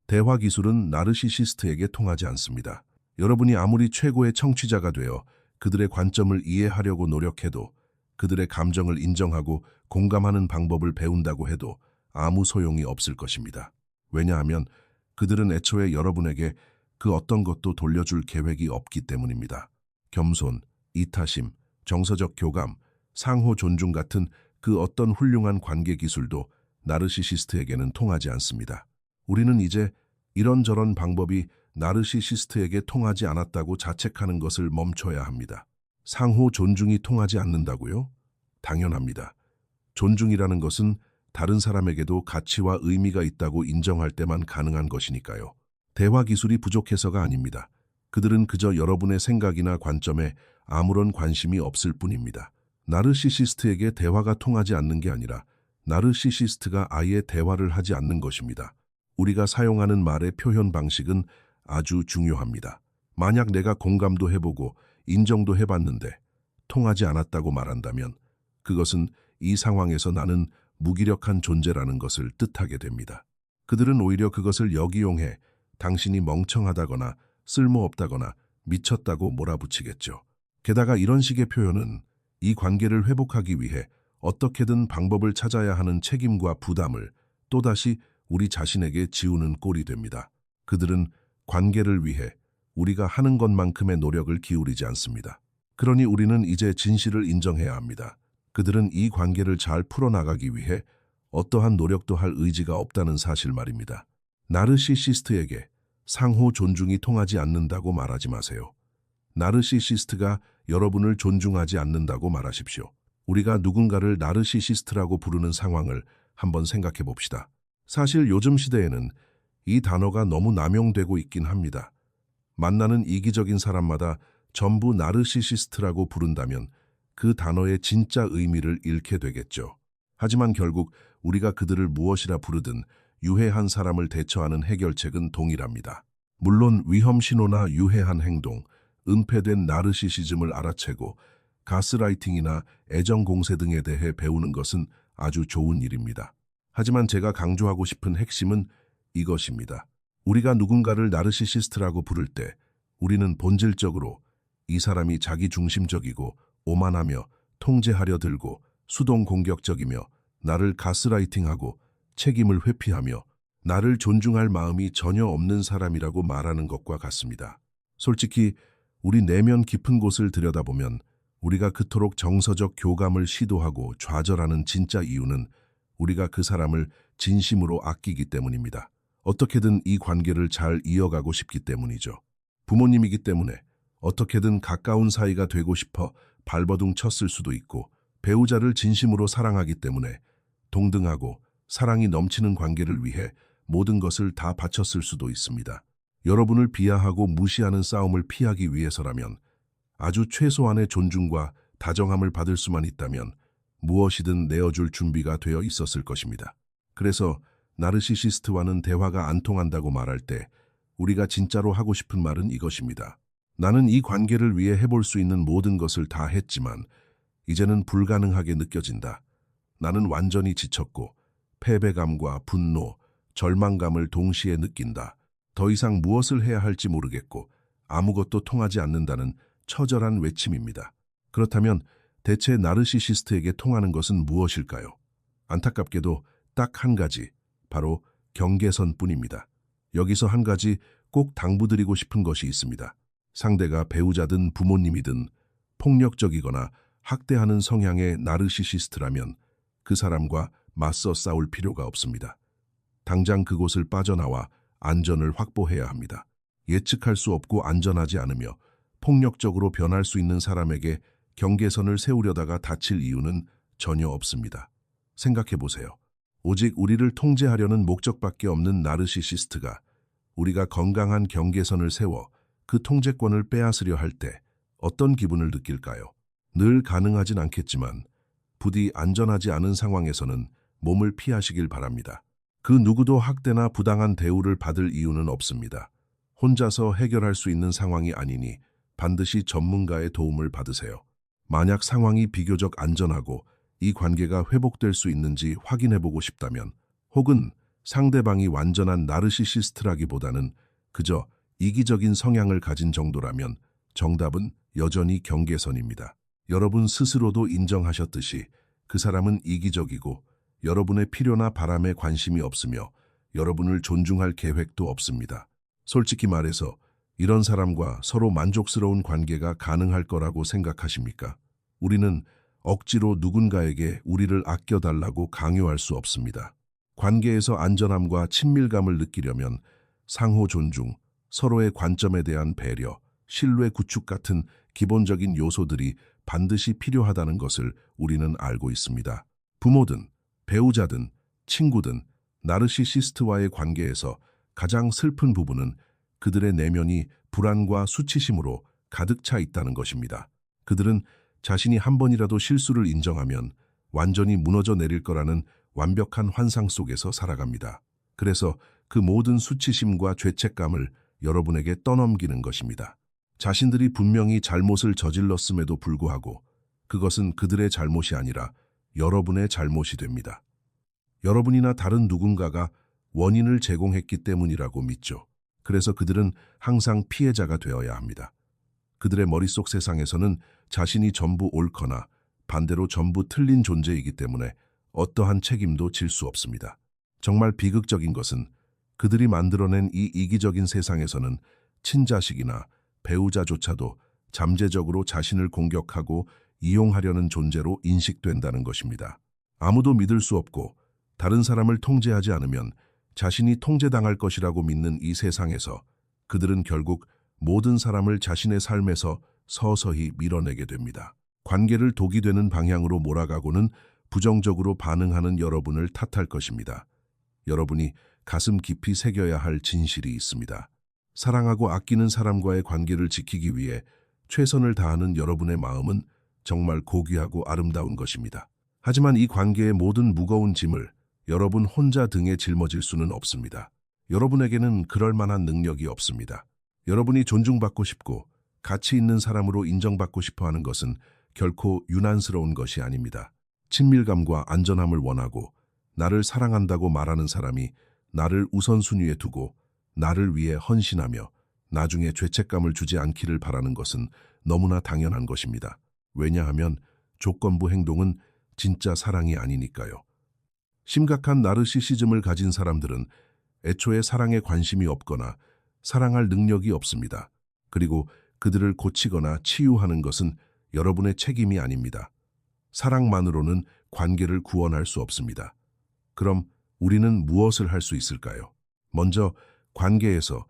대화 기술은 나르시시스트에게 통하지 않습니다. 여러분이 아무리 최고의 청취자가 되어 그들의 관점을 이해하려고 노력해도, 그들의 감정을 인정하고 공감하는 방법을 배운다고 해도 아무 소용이 없을 것입니다. 왜냐하면 그들은 애초에 여러분에게 그 어떤 것도 돌려줄 계획이 없기 때문입니다. 겸손, 이타심, 정서적 교감, 상호 존중 같은 그 어떤 훌륭한 관계 기술도 나르시시스트에게는 통하지 않습니다. 우리는 이제 이런저런 방법이 나르시시스트에게 통하지 않았다고 자책하는 것을 멈춰야 합니다. 상호 존중이 통하지 않는다고요? 당연합니다. 존중이라는 것은 다른 사람에게도 가치와 의미가 있다고 인정할 때만 가능한 것이니까요. 대화 기술이 부족해서가 아닙니다. 그들은 그저 여러분의 생각이나 관점에 아무런 관심이 없을 뿐입니다. 나르시시스트에게 대화가 통하지 않는 게 아니라 나르시시스트가 아예 대화를 하지 않는 것입니다. 우리가 사용하는 말의 표현 방식은 아주 중요합니다. 만약 내가 공감도 해보고 인정도 해봤는데 통하지 않았다고 말한다면 그것은 이 상황에서 나는 무기력한 존재라는 것을 뜻하게 됩니다. 그들은 오히려 그것을 역이용해 당신이 멍청하다거나 쓸모없다거나 미쳤다고 몰아붙이겠죠. 게다가 이런 식의 표현은 이 관계를 회복하기 위해 어떻게든 방법을 찾아야 하는 책임과 부담을 또다시 우리 자신에게 지우는 꼴이 됩니다. 그들은 관계를 위해 우리가 하는 것만큼의 노력을 기울이지 않습니다. 그러니 우리는 이제 진실을 인정해야 합니다. 그들은 이 관계를 잘 풀어나가기 위해 어떠한 노력도 할 의지가 없다는 사실 말입니다. 나르시시스트에게 상호 존중이 통하지 않는다고 말하지 마세요. 나르시시스트가 여러분을 존중하지 않는다고 말하십시오. 우리가 누군가를 나르시시스트라고 부르는 상황을 한번 생각해 봅시다. 사실 요즘 시대에는 이 단어가 너무 남용되고 있긴 합니다. 만나는 이기적인 사람마다 전부 나르시시스트라고 부른다면 그 단어의 진짜 의미를 잃게 되겠죠. 하지만 결국 우리가 그들을 무엇이라 부르든 유해한 사람을 대처하는 해결책은 동일합니다. 물론 위험 신호나 유해한 행동, 은폐된 나르시시즘을 알아채고 가스라이팅이나 애정 공세 등에 대해 배우는 것은 아주 좋은 일입니다. 하지만 제가 강조하고 싶은 핵심은 이것입니다. 우리가 누군가를 나르시시스트라고 부를 때 우리는 본질적으로 이 사람이 자기중심적이고 오만하며 통제하려 들고 수동 공격적이며 나를 가스라이팅하고 책임을 회피하며 나를 존중할 마음이 전혀 없는 사람이라고 말하는 것과 같습니다. 솔직히 우리 내면 깊은 곳을 들여다보면 우리가 그토록 정서적 교감을 시도하고 좌절하는 진짜 이유는 우리가 그 사람을 진심으로 아끼기 때문입니다. 어떻게든 이 관계를 잘 이어가고 싶기 때문이죠. 부모님이기 때문에 어떻게든 가까운 사이가 되고 싶어 발버둥 쳤을 수도 있고, 배우자를 진심으로 사랑하기 때문에 동등하고 사랑이 넘치는 관계를 위해 모든 것을 다 바쳤을 수도 있습니다. 여러분을 비하하고 무시하는 싸움을 피하기 위해서라면, 아주 최소한의 존중과 다정함을 받을 수만 있다면 무엇이든 내어줄 준비가 되어 있었을 것입니다. 그래서 나르시시스트와는 대화가 안 통한다고 말할 때 우리가 진짜로 하고 싶은 말은 이것입니다. 나는 이 관계를 위해 해볼 수 있는 모든 것을 다 했지만 이제는 불가능하게 느껴진다. 나는 완전히 지쳤고 패배감과 분노, 절망감을 동시에 느낀다. 더 이상 무엇을 해야 할지 모르겠고 아무것도 통하지 않는다는 처절한 외침입니다. 그렇다면 대체 나르시시스트에게 통하는 것은 무엇일까요? 안타깝게도 딱 한 가지, 바로 경계선뿐입니다. 여기서 한 가지 꼭 당부드리고 싶은 것이 있습니다. 상대가 배우자든 부모님이든 폭력적이거나 학대하는 성향의 나르시시스트라면 그 사람과 맞서 싸울 필요가 없습니다. 당장 그곳을 빠져나와 안전을 확보해야 합니다. 예측할 수 없고 안전하지 않으며 폭력적으로 변할 수 있는 사람에게 경계선을 세우려다가 다칠 이유는 전혀 없습니다. 생각해 보세요. 오직 우리를 통제하려는 목적밖에 없는 나르시시스트가 우리가 건강한 경계선을 세워 그 통제권을 빼앗으려 할 때 어떤 기분을 느낄까요? 늘 가능하진 않겠지만 부디 안전하지 않은 상황에서는 몸을 피하시길 바랍니다. 그 누구도 학대나 부당한 대우를 받을 이유는 없습니다. 혼자서 해결할 수 있는 상황이 아니니 반드시 전문가의 도움을 받으세요. 만약 상황이 비교적 안전하고 이 관계가 회복될 수 있는지 확인해보고 싶다면, 혹은 상대방이 완전한 나르시시스트라기보다는 그저 이기적인 성향을 가진 정도라면 정답은 여전히 경계선입니다. 여러분 스스로도 인정하셨듯이 그 사람은 이기적이고 여러분의 필요나 바람에 관심이 없으며 여러분을 존중할 계획도 없습니다. 솔직히 말해서 이런 사람과 서로 만족스러운 관계가 가능할 거라고 생각하십니까? 우리는 억지로 누군가에게 우리를 아껴달라고 강요할 수 없습니다. 관계에서 안전함과 친밀감을 느끼려면 상호 존중, 서로의 관점에 대한 배려, 신뢰 구축 같은 기본적인 요소들이 반드시 필요하다는 것을 우리는 알고 있습니다. 부모든, 배우자든, 친구든, 나르시시스트와의 관계에서 가장 슬픈 부분은 그들의 내면이 불안과 수치심으로 가득 차 있다는 것입니다. 그들은 자신이 한 번이라도 실수를 인정하면 완전히 무너져 내릴 거라는 완벽한 환상 속에서 살아갑니다. 그래서 그 모든 수치심과 죄책감을 여러분에게 떠넘기는 것입니다. 자신들이 분명히 잘못을 저질렀음에도 불구하고 그것은 그들의 잘못이 아니라 여러분의 잘못이 됩니다. 여러분이나 다른 누군가가 원인을 제공했기 때문이라고 믿죠. 그래서 그들은 항상 피해자가 되어야 합니다. 그들의 머릿속 세상에서는 자신이 전부 옳거나 반대로 전부 틀린 존재이기 때문에 어떠한 책임도 질 수 없습니다. 정말 비극적인 것은 그들이 만들어낸 이 이기적인 세상에서는 친자식이나 배우자조차도 잠재적으로 자신을 공격하고 이용하려는 존재로 인식된다는 것입니다. 아무도 믿을 수 없고 다른 사람을 통제하지 않으면 자신이 통제당할 것이라고 믿는 이 세상에서 그들은 결국 모든 사람을 자신의 삶에서 서서히 밀어내게 됩니다. 관계를 독이 되는 방향으로 몰아가고는 부정적으로 반응하는 여러분을 탓할 것입니다. 여러분이 가슴 깊이 새겨야 할 진실이 있습니다. 사랑하고 아끼는 사람과의 관계를 지키기 위해 최선을 다하는 여러분의 마음은 정말 고귀하고 아름다운 것입니다. 하지만 이 관계의 모든 무거운 짐을 여러분 혼자 등에 짊어질 수는 없습니다. 여러분에게는 그럴 만한 능력이 없습니다. 여러분이 존중받고 싶고 가치 있는 사람으로 인정받고 싶어 하는 것은 결코 유난스러운 것이 아닙니다. 친밀감과 안전함을 원하고 나를 사랑한다고 말하는 사람이 나를 우선순위에 두고 나를 위해 헌신하며 나중에 죄책감을 주지 않기를 바라는 것은 너무나 당연한 것입니다. 왜냐하면 조건부 행동은 진짜 사랑이 아니니까요. 심각한 나르시시즘을 가진 사람들은 애초에 사랑에 관심이 없거나 사랑할 능력이 없습니다. 그리고 그들을 고치거나 치유하는 것은 여러분의 책임이 아닙니다. 사랑만으로는 관계를 구원할 수 없습니다. 그럼 우리는 무엇을 할 수 있을까요? 먼저 관계에서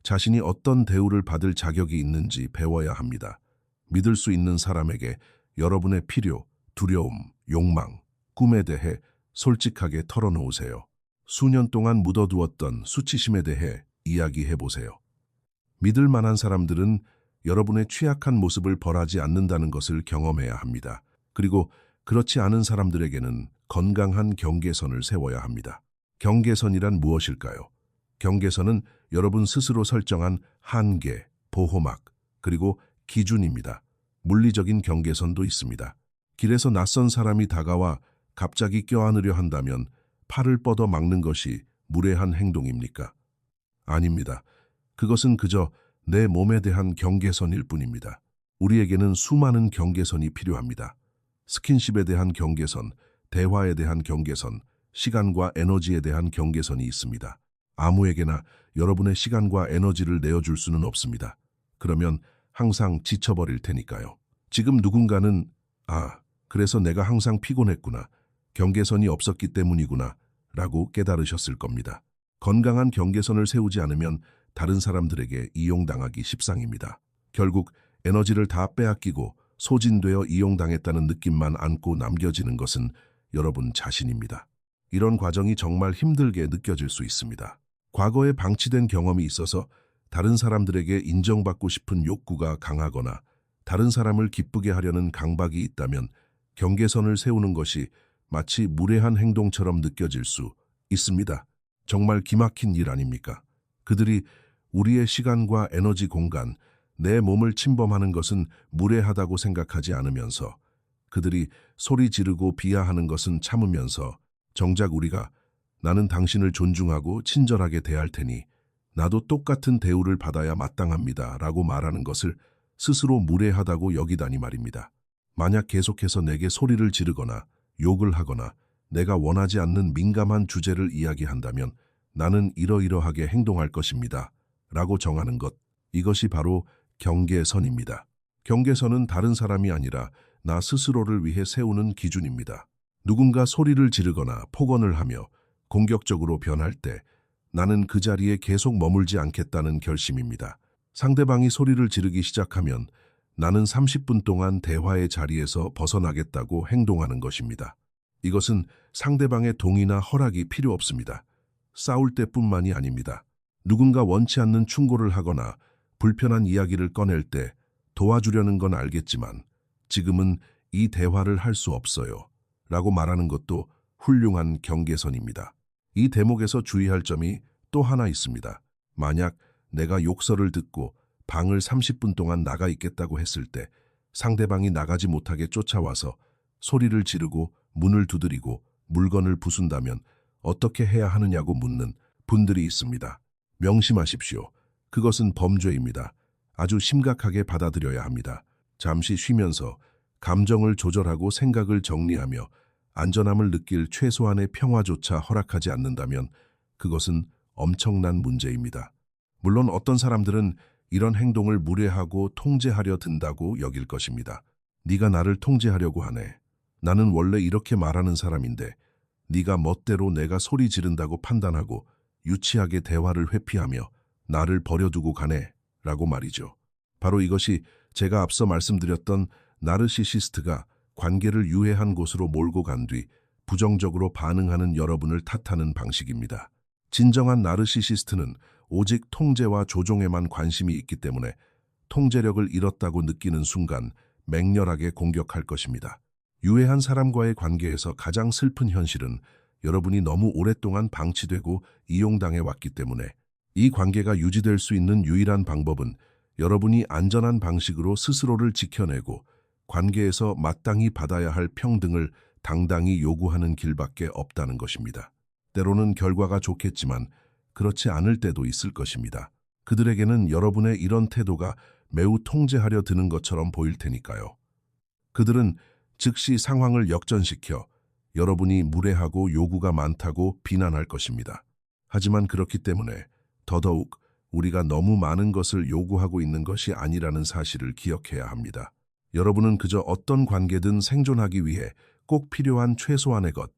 자신이 어떤 대우를 받을 자격이 있는지 배워야 합니다. 믿을 수 있는 사람에게 여러분의 필요, 두려움, 욕망, 꿈에 대해 솔직하게 털어놓으세요. 수년 동안 묻어두었던 수치심에 대해 이야기해보세요. 믿을 만한 사람들은 여러분의 취약한 모습을 벌하지 않는다는 것을 경험해야 합니다. 그리고 그렇지 않은 사람들에게는 건강한 경계선을 세워야 합니다. 경계선이란 무엇일까요? 경계선은 여러분 스스로 설정한 한계, 보호막, 그리고 기준입니다. 물리적인 경계선도 있습니다. 길에서 낯선 사람이 다가와 갑자기 껴안으려 한다면 팔을 뻗어 막는 것이 무례한 행동입니까? 아닙니다. 그것은 그저 내 몸에 대한 경계선일 뿐입니다. 우리에게는 수많은 경계선이 필요합니다. 스킨십에 대한 경계선, 대화에 대한 경계선, 시간과 에너지에 대한 경계선이 있습니다. 아무에게나 여러분의 시간과 에너지를 내어줄 수는 없습니다. 그러면 항상 지쳐버릴 테니까요. 지금 누군가는 그래서 내가 항상 피곤했구나, 경계선이 없었기 때문이구나 라고 깨달으셨을 겁니다. 건강한 경계선을 세우지 않으면 다른 사람들에게 이용당하기 십상입니다. 결국 에너지를 다 빼앗기고 소진되어 이용당했다는 느낌만 안고 남겨지는 것은 여러분 자신입니다. 이런 과정이 정말 힘들게 느껴질 수 있습니다. 과거에 방치된 경험이 있어서 다른 사람들에게 인정받고 싶은 욕구가 강하거나 다른 사람을 기쁘게 하려는 강박이 있다면 경계선을 세우는 것이 마치 무례한 행동처럼 느껴질 수 있습니다. 정말 기막힌 일 아닙니까? 그들이 우리의 시간과 에너지 공간, 내 몸을 침범하는 것은 무례하다고 생각하지 않으면서 그들이 소리 지르고 비하하는 것은 참으면서 정작 우리가 나는 당신을 존중하고 친절하게 대할 테니 나도 똑같은 대우를 받아야 마땅합니다. 라고 말하는 것을 스스로 무례하다고 여기다니 말입니다. 만약 계속해서 내게 소리를 지르거나 욕을 하거나 내가 원하지 않는 민감한 주제를 이야기한다면 나는 이러이러하게 행동할 것입니다. 라고 정하는 것, 이것이 바로 경계선입니다. 경계선은 다른 사람이 아니라 나 스스로를 위해 세우는 기준입니다. 누군가 소리를 지르거나 폭언을 하며 공격적으로 변할 때 나는 그 자리에 계속 머물지 않겠다는 결심입니다. 상대방이 소리를 지르기 시작하면 나는 30분 동안 대화의 자리에서 벗어나겠다고 행동하는 것입니다. 이것은 상대방의 동의나 허락이 필요 없습니다. 싸울 때뿐만이 아닙니다. 누군가 원치 않는 충고를 하거나 불편한 이야기를 꺼낼 때 도와주려는 건 알겠지만 지금은 이 대화를 할 수 없어요. 라고 말하는 것도 훌륭한 경계선입니다. 이 대목에서 주의할 점이 또 하나 있습니다. 만약 내가 욕설을 듣고 방을 30분 동안 나가 있겠다고 했을 때 상대방이 나가지 못하게 쫓아와서 소리를 지르고 문을 두드리고 물건을 부순다면 어떻게 해야 하느냐고 묻는 분들이 있습니다. 명심하십시오. 그것은 범죄입니다. 아주 심각하게 받아들여야 합니다. 잠시 쉬면서 감정을 조절하고 생각을 정리하며 안전함을 느낄 최소한의 평화조차 허락하지 않는다면 그것은 엄청난 문제입니다. 물론 어떤 사람들은 이런 행동을 무례하고 통제하려 든다고 여길 것입니다. 네가 나를 통제하려고 하네. 나는 원래 이렇게 말하는 사람인데 네가 멋대로 내가 소리 지른다고 판단하고 유치하게 대화를 회피하며 나를 버려두고 가네. 라고 말이죠. 바로 이것이 제가 앞서 말씀드렸던 나르시시스트가 관계를 유해한 곳으로 몰고 간 뒤 부정적으로 반응하는 여러분을 탓하는 방식입니다. 진정한 나르시시스트는 오직 통제와 조종에만 관심이 있기 때문에 통제력을 잃었다고 느끼는 순간 맹렬하게 공격할 것입니다. 유해한 사람과의 관계에서 가장 슬픈 현실은 여러분이 너무 오랫동안 방치되고 이용당해 왔기 때문에 이 관계가 유지될 수 있는 유일한 방법은 여러분이 안전한 방식으로 스스로를 지켜내고 관계에서 마땅히 받아야 할 평등을 당당히 요구하는 길밖에 없다는 것입니다. 때로는 결과가 좋겠지만 그렇지 않을 때도 있을 것입니다. 그들에게는 여러분의 이런 태도가 매우 통제하려 드는 것처럼 보일 테니까요. 그들은 즉시 상황을 역전시켜 여러분이 무례하고 요구가 많다고 비난할 것입니다. 하지만 그렇기 때문에 더더욱 우리가 너무 많은 것을 요구하고 있는 것이 아니라는 사실을 기억해야 합니다. 여러분은 그저 어떤 관계든 생존하기 위해 꼭 필요한 최소한의 것,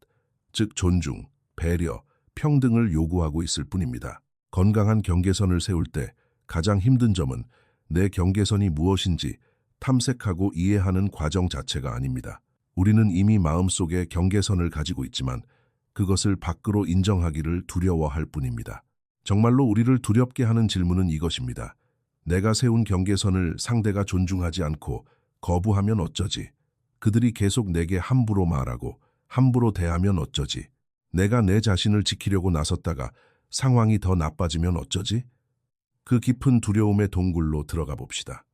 즉 존중, 배려, 평등을 요구하고 있을 뿐입니다. 건강한 경계선을 세울 때 가장 힘든 점은 내 경계선이 무엇인지 탐색하고 이해하는 과정 자체가 아닙니다. 우리는 이미 마음속에 경계선을 가지고 있지만 그것을 밖으로 인정하기를 두려워할 뿐입니다. 정말로 우리를 두렵게 하는 질문은 이것입니다. 내가 세운 경계선을 상대가 존중하지 않고 거부하면 어쩌지? 그들이 계속 내게 함부로 말하고 함부로 대하면 어쩌지? 내가 내 자신을 지키려고 나섰다가 상황이 더 나빠지면 어쩌지? 그 깊은 두려움의 동굴로 들어가 봅시다.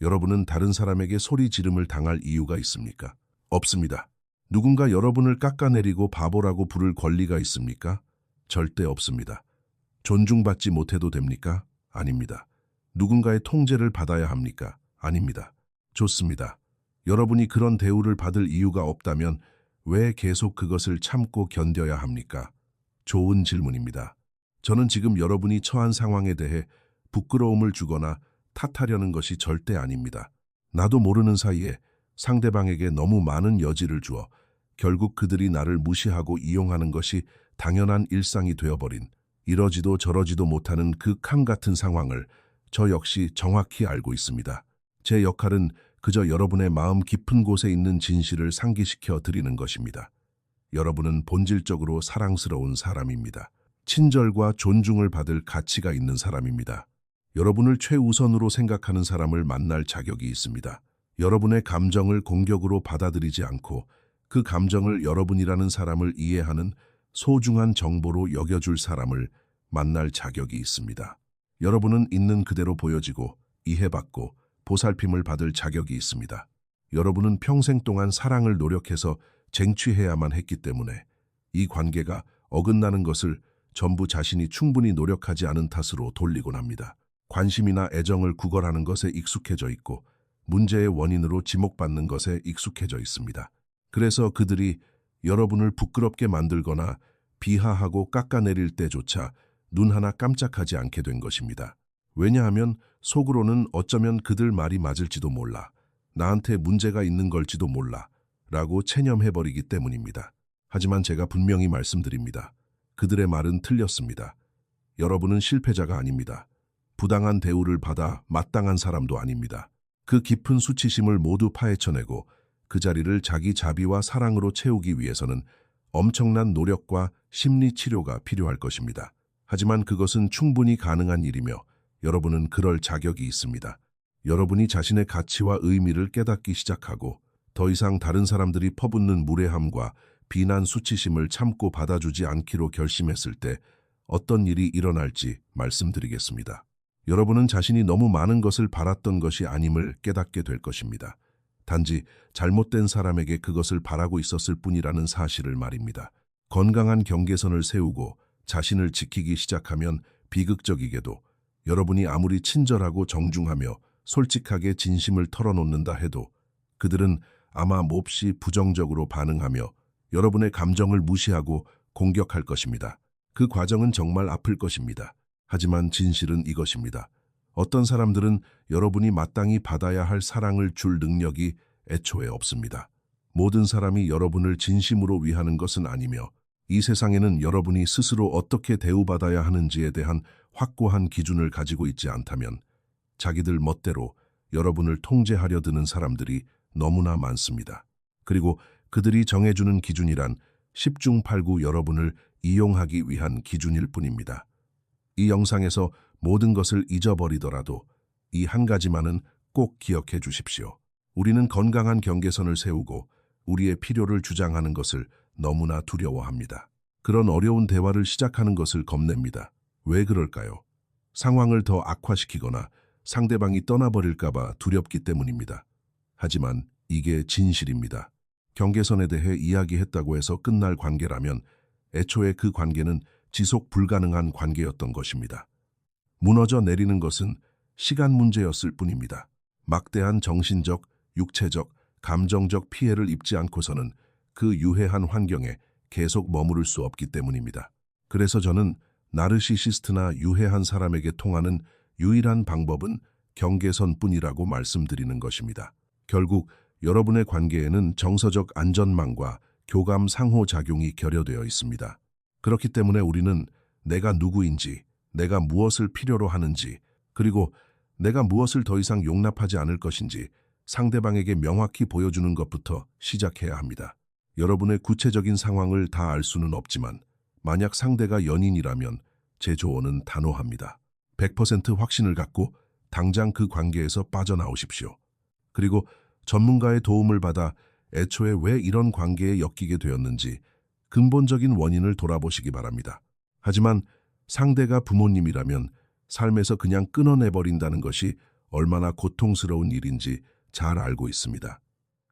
여러분은 다른 사람에게 소리 지름을 당할 이유가 있습니까? 없습니다. 누군가 여러분을 깎아내리고 바보라고 부를 권리가 있습니까? 절대 없습니다. 존중받지 못해도 됩니까? 아닙니다. 누군가의 통제를 받아야 합니까? 아닙니다. 좋습니다. 여러분이 그런 대우를 받을 이유가 없다면 왜 계속 그것을 참고 견뎌야 합니까? 좋은 질문입니다. 저는 지금 여러분이 처한 상황에 대해 부끄러움을 주거나 탓하려는 것이 절대 아닙니다. 나도 모르는 사이에 상대방에게 너무 많은 여지를 주어 결국 그들이 나를 무시하고 이용하는 것이 당연한 일상이 되어버린 이러지도 저러지도 못하는 극함 같은 상황을 저 역시 정확히 알고 있습니다. 제 역할은 그저 여러분의 마음 깊은 곳에 있는 진실을 상기시켜 드리는 것입니다. 여러분은 본질적으로 사랑스러운 사람입니다. 친절과 존중을 받을 가치가 있는 사람입니다. 여러분을 최우선으로 생각하는 사람을 만날 자격이 있습니다. 여러분의 감정을 공격으로 받아들이지 않고 그 감정을 여러분이라는 사람을 이해하는 소중한 정보로 여겨줄 사람을 만날 자격이 있습니다. 여러분은 있는 그대로 보여지고 이해받고 보살핌을 받을 자격이 있습니다. 여러분은 평생 동안 사랑을 노력해서 쟁취해야만 했기 때문에 이 관계가 어긋나는 것을 전부 자신이 충분히 노력하지 않은 탓으로 돌리곤 합니다. 관심이나 애정을 구걸하는 것에 익숙해져 있고 문제의 원인으로 지목받는 것에 익숙해져 있습니다. 그래서 그들이 여러분을 부끄럽게 만들거나 비하하고 깎아내릴 때조차 눈 하나 깜짝하지 않게 된 것입니다. 왜냐하면 속으로는 어쩌면 그들 말이 맞을지도 몰라, 나한테 문제가 있는 걸지도 몰라 라고 체념해버리기 때문입니다. 하지만 제가 분명히 말씀드립니다. 그들의 말은 틀렸습니다. 여러분은 실패자가 아닙니다. 부당한 대우를 받아 마땅한 사람도 아닙니다. 그 깊은 수치심을 모두 파헤쳐내고 그 자리를 자기 자비와 사랑으로 채우기 위해서는 엄청난 노력과 심리 치료가 필요할 것입니다. 하지만 그것은 충분히 가능한 일이며 여러분은 그럴 자격이 있습니다. 여러분이 자신의 가치와 의미를 깨닫기 시작하고 더 이상 다른 사람들이 퍼붓는 무례함과 비난 수치심을 참고 받아주지 않기로 결심했을 때 어떤 일이 일어날지 말씀드리겠습니다. 여러분은 자신이 너무 많은 것을 바랐던 것이 아님을 깨닫게 될 것입니다. 단지 잘못된 사람에게 그것을 바라고 있었을 뿐이라는 사실을 말입니다. 건강한 경계선을 세우고 자신을 지키기 시작하면 비극적이게도 여러분이 아무리 친절하고 정중하며 솔직하게 진심을 털어놓는다 해도 그들은 아마 몹시 부정적으로 반응하며 여러분의 감정을 무시하고 공격할 것입니다. 그 과정은 정말 아플 것입니다. 하지만 진실은 이것입니다. 어떤 사람들은 여러분이 마땅히 받아야 할 사랑을 줄 능력이 애초에 없습니다. 모든 사람이 여러분을 진심으로 위하는 것은 아니며 이 세상에는 여러분이 스스로 어떻게 대우받아야 하는지에 대한 확고한 기준을 가지고 있지 않다면 자기들 멋대로 여러분을 통제하려 드는 사람들이 너무나 많습니다. 그리고 그들이 정해주는 기준이란 10중 8구 여러분을 이용하기 위한 기준일 뿐입니다. 이 영상에서 모든 것을 잊어버리더라도 이 한 가지만은 꼭 기억해 주십시오. 우리는 건강한 경계선을 세우고 우리의 필요를 주장하는 것을 너무나 두려워합니다. 그런 어려운 대화를 시작하는 것을 겁냅니다. 왜 그럴까요? 상황을 더 악화시키거나 상대방이 떠나버릴까 봐 두렵기 때문입니다. 하지만 이게 진실입니다. 경계선에 대해 이야기했다고 해서 끝날 관계라면 애초에 그 관계는 지속 불가능한 관계였던 것입니다. 무너져 내리는 것은 시간 문제였을 뿐입니다. 막대한 정신적, 육체적, 감정적 피해를 입지 않고서는 그 유해한 환경에 계속 머무를 수 없기 때문입니다. 그래서 저는 나르시시스트나 유해한 사람에게 통하는 유일한 방법은 경계선뿐이라고 말씀드리는 것입니다. 결국 여러분의 관계에는 정서적 안전망과 교감 상호작용이 결여되어 있습니다. 그렇기 때문에 우리는 내가 누구인지, 내가 무엇을 필요로 하는지, 그리고 내가 무엇을 더 이상 용납하지 않을 것인지 상대방에게 명확히 보여주는 것부터 시작해야 합니다. 여러분의 구체적인 상황을 다 알 수는 없지만 만약 상대가 연인이라면 제 조언은 단호합니다. 100% 확신을 갖고 당장 그 관계에서 빠져나오십시오. 그리고 전문가의 도움을 받아 애초에 왜 이런 관계에 엮이게 되었는지 근본적인 원인을 돌아보시기 바랍니다. 하지만 상대가 부모님이라면 삶에서 그냥 끊어내버린다는 것이 얼마나 고통스러운 일인지 잘 알고 있습니다.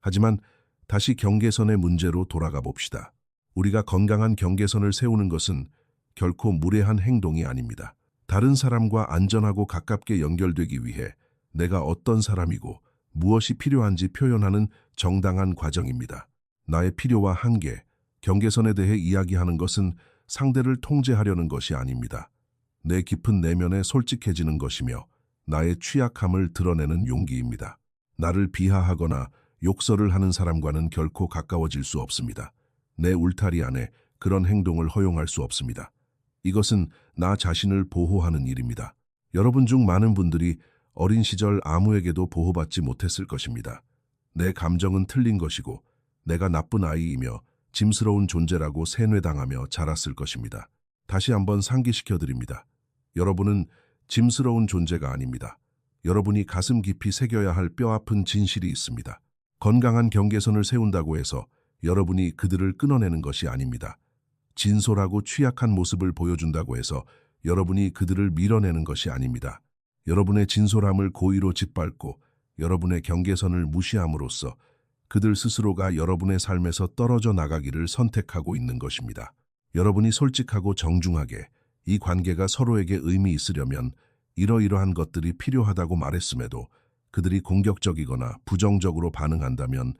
하지만 다시 경계선의 문제로 돌아가 봅시다. 우리가 건강한 경계선을 세우는 것은 결코 무례한 행동이 아닙니다. 다른 사람과 안전하고 가깝게 연결되기 위해 내가 어떤 사람이고 무엇이 필요한지 표현하는 정당한 과정입니다. 나의 필요와 한계, 경계선에 대해 이야기하는 것은 상대를 통제하려는 것이 아닙니다. 내 깊은 내면에 솔직해지는 것이며 나의 취약함을 드러내는 용기입니다. 나를 비하하거나 욕설을 하는 사람과는 결코 가까워질 수 없습니다. 내 울타리 안에 그런 행동을 허용할 수 없습니다. 이것은 나 자신을 보호하는 일입니다. 여러분 중 많은 분들이 어린 시절 아무에게도 보호받지 못했을 것입니다. 내 감정은 틀린 것이고 내가 나쁜 아이이며 짐스러운 존재라고 세뇌당하며 자랐을 것입니다. 다시 한번 상기시켜드립니다. 여러분은 짐스러운 존재가 아닙니다. 여러분이 가슴 깊이 새겨야 할 뼈아픈 진실이 있습니다. 건강한 경계선을 세운다고 해서 여러분이 그들을 끊어내는 것이 아닙니다. 진솔하고 취약한 모습을 보여준다고 해서 여러분이 그들을 밀어내는 것이 아닙니다. 여러분의 진솔함을 고의로 짓밟고 여러분의 경계선을 무시함으로써 그들 스스로가 여러분의 삶에서 떨어져 나가기를 선택하고 있는 것입니다. 여러분이 솔직하고 정중하게 이 관계가 서로에게 의미 있으려면 이러이러한 것들이 필요하다고 말했음에도 그들이 공격적이거나 부정적으로 반응한다면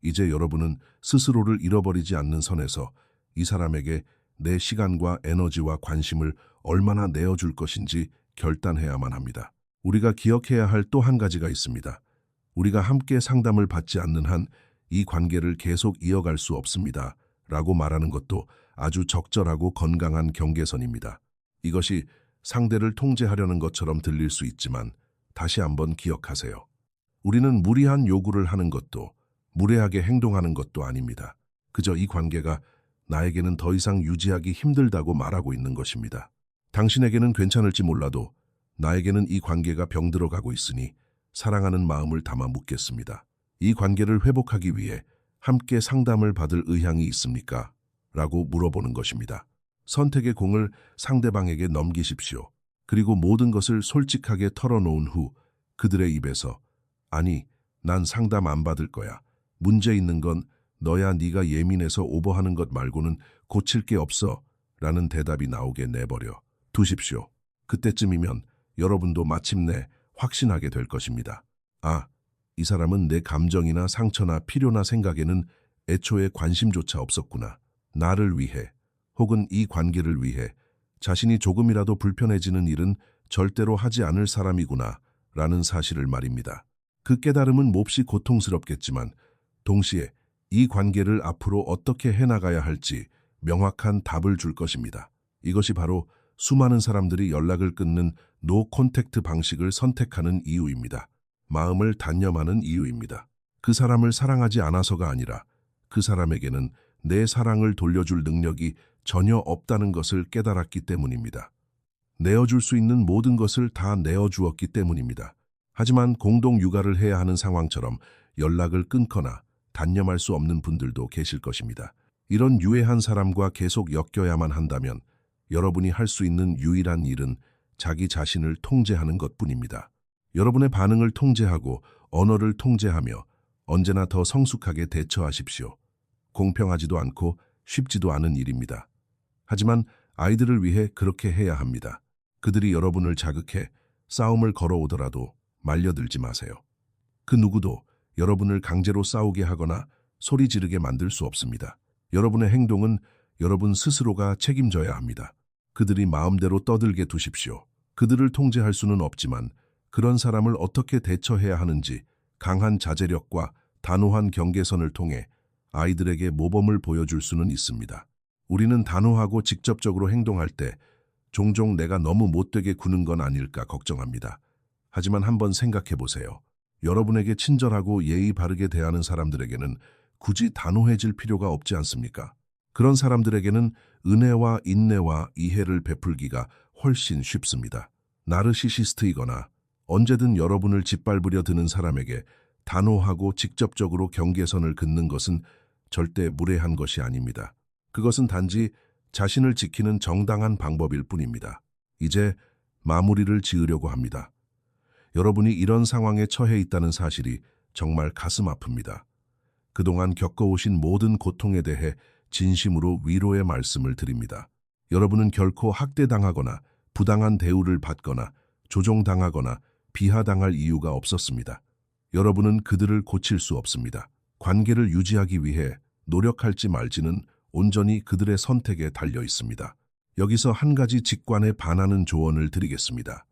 이제 여러분은 스스로를 잃어버리지 않는 선에서 이 사람에게 내 시간과 에너지와 관심을 얼마나 내어줄 것인지 결단해야만 합니다. 우리가 기억해야 할 또 한 가지가 있습니다. 우리가 함께 상담을 받지 않는 한 이 관계를 계속 이어갈 수 없습니다. 라고 말하는 것도 아주 적절하고 건강한 경계선입니다. 이것이 상대를 통제하려는 것처럼 들릴 수 있지만 다시 한번 기억하세요. 우리는 무리한 요구를 하는 것도 무례하게 행동하는 것도 아닙니다. 그저 이 관계가 나에게는 더 이상 유지하기 힘들다고 말하고 있는 것입니다. 당신에게는 괜찮을지 몰라도 나에게는 이 관계가 병들어가고 있으니 사랑하는 마음을 담아 묻겠습니다. 이 관계를 회복하기 위해 함께 상담을 받을 의향이 있습니까? 라고 물어보는 것입니다. 선택의 공을 상대방에게 넘기십시오. 그리고 모든 것을 솔직하게 털어놓은 후 그들의 입에서 아니, 난 상담 안 받을 거야. 문제 있는 건 너야 네가 예민해서 오버하는 것 말고는 고칠 게 없어. 라는 대답이 나오게 내버려 두십시오. 그때쯤이면 여러분도 마침내 확신하게 될 것입니다. 아, 이 사람은 내 감정이나 상처나 필요나 생각에는 애초에 관심조차 없었구나. 나를 위해 혹은 이 관계를 위해 자신이 조금이라도 불편해지는 일은 절대로 하지 않을 사람이구나 라는 사실을 말입니다. 그 깨달음은 몹시 고통스럽겠지만 동시에 이 관계를 앞으로 어떻게 해나가야 할지 명확한 답을 줄 것입니다. 이것이 바로 수많은 사람들이 연락을 끊는 노 콘택트 방식을 선택하는 이유입니다. 마음을 단념하는 이유입니다. 그 사람을 사랑하지 않아서가 아니라 그 사람에게는 내 사랑을 돌려줄 능력이 전혀 없다는 것을 깨달았기 때문입니다. 내어줄 수 있는 모든 것을 다 내어주었기 때문입니다. 하지만 공동 육아를 해야 하는 상황처럼 연락을 끊거나 단념할 수 없는 분들도 계실 것입니다. 이런 유해한 사람과 계속 엮여야만 한다면 여러분이 할 수 있는 유일한 일은 자기 자신을 통제하는 것뿐입니다. 여러분의 반응을 통제하고 언어를 통제하며 언제나 더 성숙하게 대처하십시오. 공평하지도 않고 쉽지도 않은 일입니다. 하지만 아이들을 위해 그렇게 해야 합니다. 그들이 여러분을 자극해 싸움을 걸어오더라도 말려들지 마세요. 그 누구도 여러분을 강제로 싸우게 하거나 소리 지르게 만들 수 없습니다. 여러분의 행동은 여러분 스스로가 책임져야 합니다. 그들이 마음대로 떠들게 두십시오. 그들을 통제할 수는 없지만 그런 사람을 어떻게 대처해야 하는지 강한 자제력과 단호한 경계선을 통해 아이들에게 모범을 보여줄 수는 있습니다. 우리는 단호하고 직접적으로 행동할 때 종종 내가 너무 못되게 구는 건 아닐까 걱정합니다. 하지만 한번 생각해 보세요. 여러분에게 친절하고 예의 바르게 대하는 사람들에게는 굳이 단호해질 필요가 없지 않습니까? 그런 사람들에게는 은혜와 인내와 이해를 베풀기가 훨씬 쉽습니다. 나르시시스트이거나 언제든 여러분을 짓밟으려 드는 사람에게 단호하고 직접적으로 경계선을 긋는 것은 절대 무례한 것이 아닙니다. 그것은 단지 자신을 지키는 정당한 방법일 뿐입니다. 이제 마무리를 지으려고 합니다. 여러분이 이런 상황에 처해 있다는 사실이 정말 가슴 아픕니다. 그동안 겪어오신 모든 고통에 대해 진심으로 위로의 말씀을 드립니다. 여러분은 결코 학대당하거나 부당한 대우를 받거나 조종당하거나 비하당할 이유가 없었습니다. 여러분은 그들을 고칠 수 없습니다. 관계를 유지하기 위해 노력할지 말지는 온전히 그들의 선택에 달려 있습니다. 여기서 한 가지 직관에 반하는 조언을 드리겠습니다.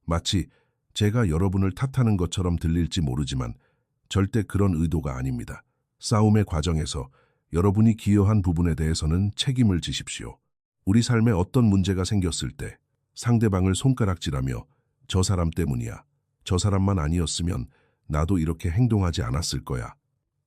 마치 제가 여러분을 탓하는 것처럼 들릴지 모르지만 절대 그런 의도가 아닙니다. 싸움의 과정에서 여러분이 기여한 부분에 대해서는 책임을 지십시오. 우리 삶에 어떤 문제가 생겼을 때 상대방을 손가락질하며 저 사람 때문이야, 저 사람만 아니었으면 나도 이렇게 행동하지 않았을 거야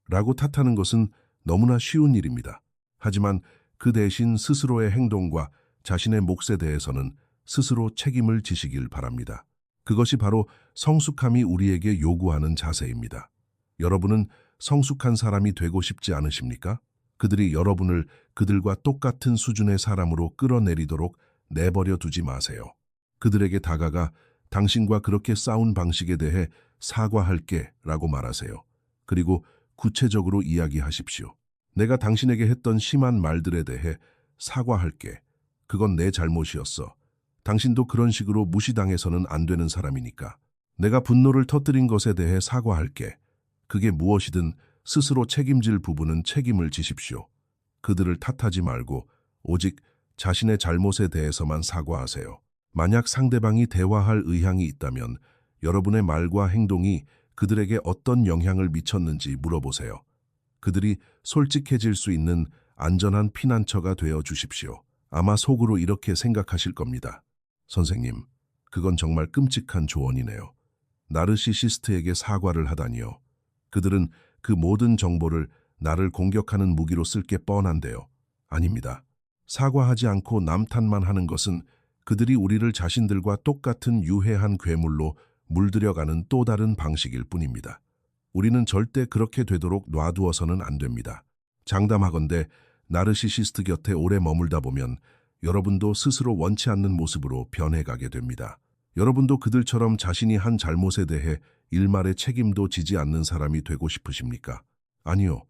라고 탓하는 것은 너무나 쉬운 일입니다. 하지만 그 대신 스스로의 행동과 자신의 몫에 대해서는 스스로 책임을 지시길 바랍니다. 그것이 바로 성숙함이 우리에게 요구하는 자세입니다. 여러분은 성숙한 사람이 되고 싶지 않으십니까? 그들이 여러분을 그들과 똑같은 수준의 사람으로 끌어내리도록 내버려 두지 마세요. 그들에게 다가가 당신과 그렇게 싸운 방식에 대해 사과할게 라고 말하세요. 그리고 구체적으로 이야기하십시오. 내가 당신에게 했던 심한 말들에 대해 사과할게. 그건 내 잘못이었어. 당신도 그런 식으로 무시당해서는 안 되는 사람이니까. 내가 분노를 터뜨린 것에 대해 사과할게. 그게 무엇이든 스스로 책임질 부분은 책임을 지십시오. 그들을 탓하지 말고 오직 자신의 잘못에 대해서만 사과하세요. 만약 상대방이 대화할 의향이 있다면 여러분의 말과 행동이 그들에게 어떤 영향을 미쳤는지 물어보세요. 그들이 솔직해질 수 있는 안전한 피난처가 되어 주십시오. 아마 속으로 이렇게 생각하실 겁니다. 선생님, 그건 정말 끔찍한 조언이네요. 나르시시스트에게 사과를 하다니요. 그들은 그 모든 정보를 나를 공격하는 무기로 쓸 게 뻔한데요. 아닙니다. 사과하지 않고 남 탓만 하는 것은 그들이 우리를 자신들과 똑같은 유해한 괴물로 물들여가는 또 다른 방식일 뿐입니다. 우리는 절대 그렇게 되도록 놔두어서는 안 됩니다. 장담하건대 나르시시스트 곁에 오래 머물다 보면 여러분도 스스로 원치 않는 모습으로 변해가게 됩니다. 여러분도 그들처럼 자신이 한 잘못에 대해 일말의 책임도 지지 않는 사람이 되고 싶으십니까? 아니요.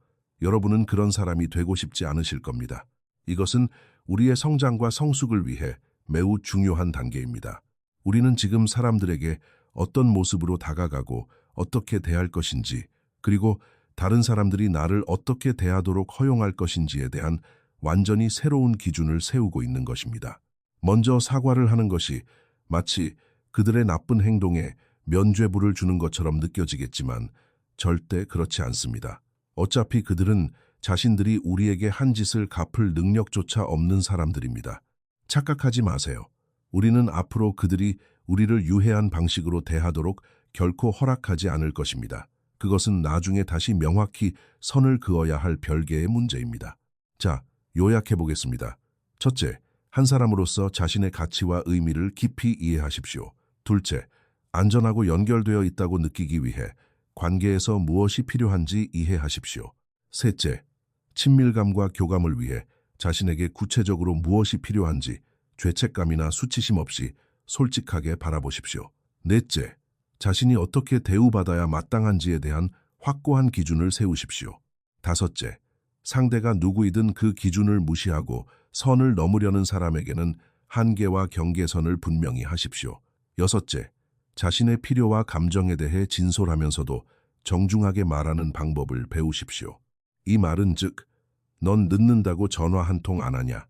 여러분은 그런 사람이 되고 싶지 않으실 겁니다. 이것은 우리의 성장과 성숙을 위해 매우 중요한 단계입니다. 우리는 지금 사람들에게 어떤 모습으로 다가가고 어떻게 대할 것인지, 그리고 다른 사람들이 나를 어떻게 대하도록 허용할 것인지에 대한 완전히 새로운 기준을 세우고 있는 것입니다. 먼저 사과를 하는 것이 마치 그들의 나쁜 행동에 면죄부를 주는 것처럼 느껴지겠지만 절대 그렇지 않습니다. 어차피 그들은 자신들이 우리에게 한 짓을 갚을 능력조차 없는 사람들입니다. 착각하지 마세요. 우리는 앞으로 그들이 우리를 유해한 방식으로 대하도록 결코 허락하지 않을 것입니다. 그것은 나중에 다시 명확히 선을 그어야 할 별개의 문제입니다. 자, 요약해 보겠습니다. 첫째, 한 사람으로서 자신의 가치와 의미를 깊이 이해하십시오. 둘째, 안전하고 연결되어 있다고 느끼기 위해 관계에서 무엇이 필요한지 이해하십시오. 셋째, 친밀감과 교감을 위해 자신에게 구체적으로 무엇이 필요한지 죄책감이나 수치심 없이 솔직하게 바라보십시오. 넷째, 자신이 어떻게 대우받아야 마땅한지에 대한 확고한 기준을 세우십시오. 다섯째, 상대가 누구이든 그 기준을 무시하고 선을 넘으려는 사람에게는 한계와 경계선을 분명히 하십시오. 여섯째, 자신의 필요와 감정에 대해 진솔하면서도 정중하게 말하는 방법을 배우십시오. 이 말은 즉, 넌 늦는다고 전화 한 통 안 하냐?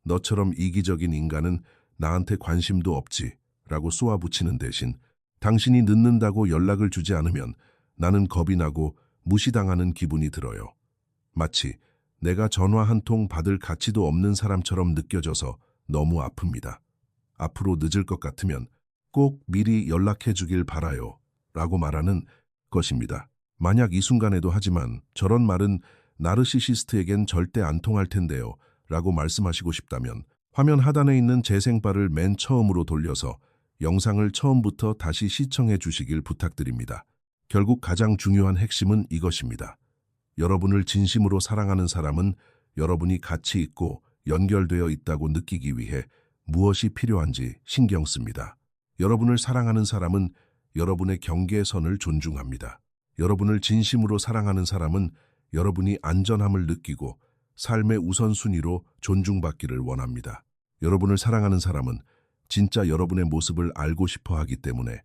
너처럼 이기적인 인간은 나한테 관심도 없지 라고 쏘아붙이는 대신 당신이 늦는다고 연락을 주지 않으면 나는 겁이 나고 무시당하는 기분이 들어요. 마치 내가 전화 한 통 받을 가치도 없는 사람처럼 느껴져서 너무 아픕니다. 앞으로 늦을 것 같으면 꼭 미리 연락해 주길 바라요 라고 말하는 것입니다. 만약 이 순간에도 하지만 저런 말은 나르시시스트에겐 절대 안 통할 텐데요 라고 말씀하시고 싶다면 화면 하단에 있는 재생바를 맨 처음으로 돌려서 영상을 처음부터 다시 시청해 주시길 부탁드립니다. 결국 가장 중요한 핵심은 이것입니다. 여러분을 진심으로 사랑하는 사람은 여러분이 가치 있고 연결되어 있다고 느끼기 위해 무엇이 필요한지 신경 씁니다. 여러분을 사랑하는 사람은 여러분의 경계선을 존중합니다. 여러분을 진심으로 사랑하는 사람은 여러분이 안전함을 느끼고 삶의 우선순위로 존중받기를 원합니다. 여러분을 사랑하는 사람은 진짜 여러분의 모습을 알고 싶어 하기 때문에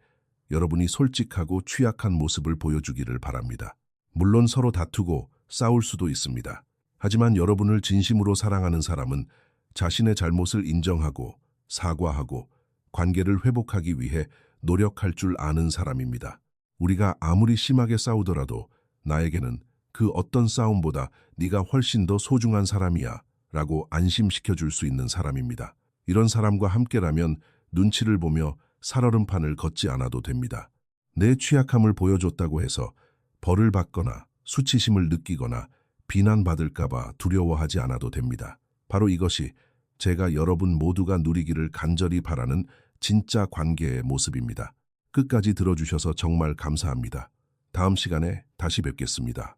여러분이 솔직하고 취약한 모습을 보여주기를 바랍니다. 물론 서로 다투고 싸울 수도 있습니다. 하지만 여러분을 진심으로 사랑하는 사람은 자신의 잘못을 인정하고 사과하고 관계를 회복하기 위해 노력할 줄 아는 사람입니다. 우리가 아무리 심하게 싸우더라도 나에게는 그 어떤 싸움보다 네가 훨씬 더 소중한 사람이야 라고 안심시켜줄 수 있는 사람입니다. 이런 사람과 함께라면 눈치를 보며 살얼음판을 걷지 않아도 됩니다. 내 취약함을 보여줬다고 해서 벌을 받거나 수치심을 느끼거나 비난받을까 봐 두려워하지 않아도 됩니다. 바로 이것이 제가 여러분 모두가 누리기를 간절히 바라는 진짜 관계의 모습입니다. 끝까지 들어주셔서 정말 감사합니다. 다음 시간에 다시 뵙겠습니다.